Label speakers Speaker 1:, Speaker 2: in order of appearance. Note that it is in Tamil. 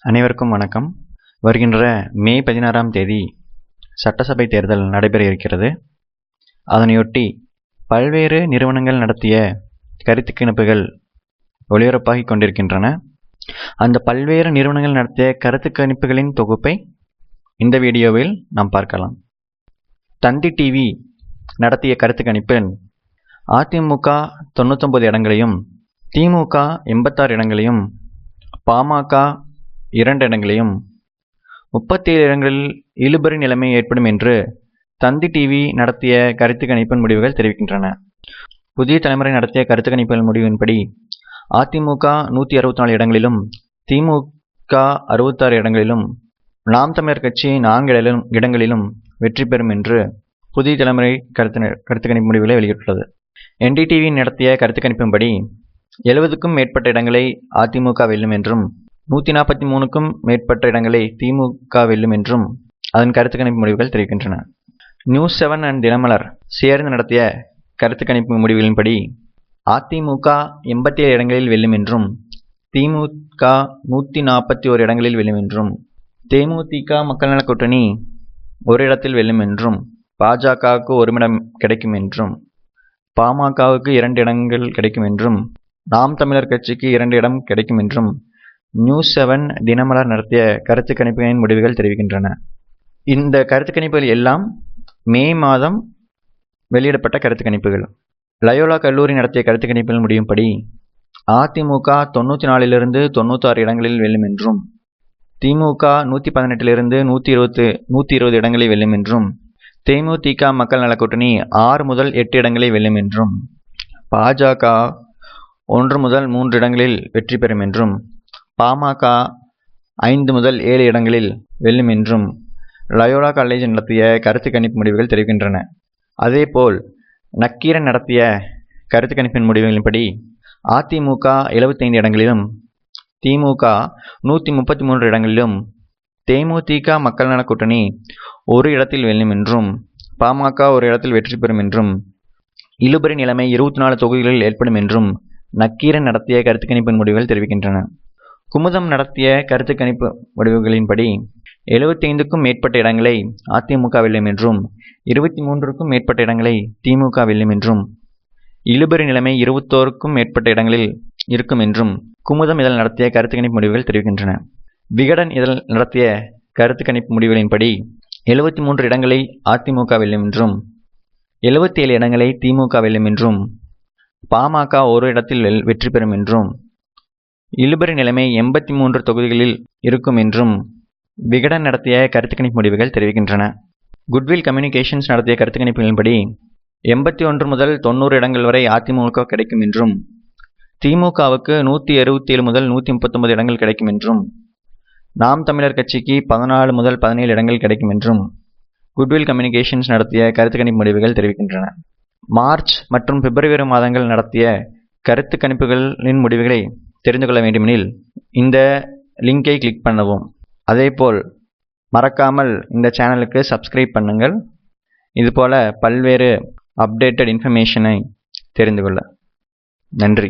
Speaker 1: அனைவருக்கும் வணக்கம். வருகின்ற மே 16ஆம் தேதி சட்டசபை தேர்தல் நடைபெற இருக்கிறது. அதனையொட்டி பல்வேறு நிறுவனங்கள் நடத்திய கருத்து கணிப்புகள் ஒளிபரப்பாகிக் கொண்டிருக்கின்றன. அந்த பல்வேறு நிறுவனங்கள் நடத்திய கருத்து கணிப்புகளின் தொகுப்பை இந்த வீடியோவில் நாம் பார்க்கலாம். தந்தி டிவி நடத்திய கருத்து கணிப்பில் அதிமுக 99 இடங்களையும், திமுக 86 இடங்களையும், பாமக 2 இடங்களையும், 37 இடங்களில் இழுபறி நிலைமை ஏற்படும் என்று தந்தி டிவி நடத்திய கருத்து கணிப்பின் முடிவுகள் தெரிவிக்கின்றன. புதிய தலைமுறை நடத்திய கருத்து கணிப்புகள் முடிவின்படி அதிமுக 164 இடங்களிலும், திமுக 66 இடங்களிலும், நாம் தமிழர் கட்சி 4 இடங்களிலும் வெற்றி பெறும் என்று புதிய தலைமுறை கருத்து கணிப்பு முடிவுகளை வெளியிட்டுள்ளது. NDTV நடத்திய கருத்து கணிப்பின்படி 70க்கும் மேற்பட்ட இடங்களை அதிமுக வெல்லும் என்றும், 143க்கும் மேற்பட்ட இடங்களை திமுக வெல்லும் என்றும் அதன் கருத்து கணிப்பு முடிவுகள் தெரிவிக்கின்றன. நியூஸ் 7 அண்ட் தினமலர் சேர்ந்து நடத்திய கருத்து கணிப்பு முடிவுகளின்படி அதிமுக 87 இடங்களில் வெல்லும் என்றும், திமுக 141 இடங்களில் வெல்லும் என்றும், தேமுதிக மக்கள் நல கூட்டணி ஒரு இடத்தில் வெல்லும் என்றும், பாஜகவுக்கு 1 இடம் கிடைக்கும் என்றும், பாமகவுக்கு 2 இடங்கள் கிடைக்கும் என்றும், நாம் தமிழர் கட்சிக்கு 2 இடம் கிடைக்கும் என்றும் நியூஸ் 7 தினமலர் நடத்திய கருத்து கணிப்புகளின் முடிவுகள் தெரிவிக்கின்றன. இந்த கருத்து கணிப்புகள் எல்லாம் மே மாதம் வெளியிடப்பட்ட கருத்து கணிப்புகள். லயோலா கல்லூரி நடத்திய கருத்து கணிப்புகள் முடியும்படி அதிமுக 94லிருந்து 96 இடங்களில் வெல்லும் என்றும், திமுக 118லிருந்து 120 இடங்களை வெல்லும் என்றும், தேமுதிக மக்கள் நல கூட்டணி 6 முதல் 8 இடங்களை வெல்லும் என்றும், பாஜக 1 முதல் 3 இடங்களில் வெற்றி பெறும் என்றும், பாமக 5 முதல் 7 இடங்களில் வெல்லும் என்றும் லயோலா காலேஜ் நடத்திய கருத்து கணிப்பு முடிவுகள் தெரிவிக்கின்றன. அதேபோல் நக்கீரன் நடத்திய கருத்து கணிப்பின் முடிவுகளின்படி அதிமுக 75 இடங்களிலும், திமுக 133 இடங்களிலும், தேமுதிக மக்கள் நல கூட்டணி 1 இடத்தில் வெல்லும் என்றும், பாமக 1 இடத்தில் வெற்றி பெறும் என்றும், இழுபறி நிலைமை 24 தொகுதிகளில் ஏற்படும் என்றும் நக்கீரன் நடத்திய கருத்து கணிப்பின் முடிவுகள் தெரிவிக்கின்றன. குமுதம் நடத்திய கருத்து கணிப்பு முடிவுகளின்படி 75க்கும் மேற்பட்ட இடங்களை அதிமுக வெல்லும் என்றும், 23க்கும் மேற்பட்ட இடங்களை திமுக வெல்லும் என்றும், இழுபறி நிலைமை 21க்கும் மேற்பட்ட இடங்களில் இருக்கும் என்றும் குமுதம் இதழ் நடத்திய கருத்து கணிப்பு முடிவுகள் தெரிவிக்கின்றன. விகடன் இதழ் நடத்திய கருத்து கணிப்பு முடிவுகளின்படி 73 இடங்களை அதிமுக வெல்லும் என்றும், 77 இடங்களை திமுக வெல்லும் என்றும், பாமக 1 இடத்தில் வெற்றி பெறும் என்றும், இழுபறி நிலைமை 83 தொகுதிகளில் இருக்கும் என்றும் விகடன் நடத்திய கருத்து கணிப்பு முடிவுகள் தெரிவிக்கின்றன. குட்வில் கம்யூனிகேஷன்ஸ் நடத்திய கருத்து கணிப்புகளின்படி 81 முதல் 90 இடங்கள் வரை அதிமுக கிடைக்கும் என்றும், திமுகவுக்கு 167 முதல் 139 இடங்கள் கிடைக்கும் என்றும், நாம் தமிழர் கட்சிக்கு 14 முதல் 17 இடங்கள் கிடைக்கும் என்றும் குட்வில் கம்யூனிகேஷன்ஸ் நடத்திய கருத்து கணிப்பு முடிவுகள் தெரிவிக்கின்றன. மார்ச் மற்றும் பிப்ரவரி மாதங்கள் நடத்திய கருத்து கணிப்புகளின் முடிவுகளை தெரிந்து கொள்ள வேண்டுமெனில் இந்த லிங்கை கிளிக் பண்ணவும். அதேபோல் மறக்காமல் இந்த சேனலுக்கு சப்ஸ்கிரைப் பண்ணுங்கள். இதுபோல பல்வேறு அப்டேட்டட் இன்ஃபர்மேஷனை தெரிந்து கொள்ள. நன்றி.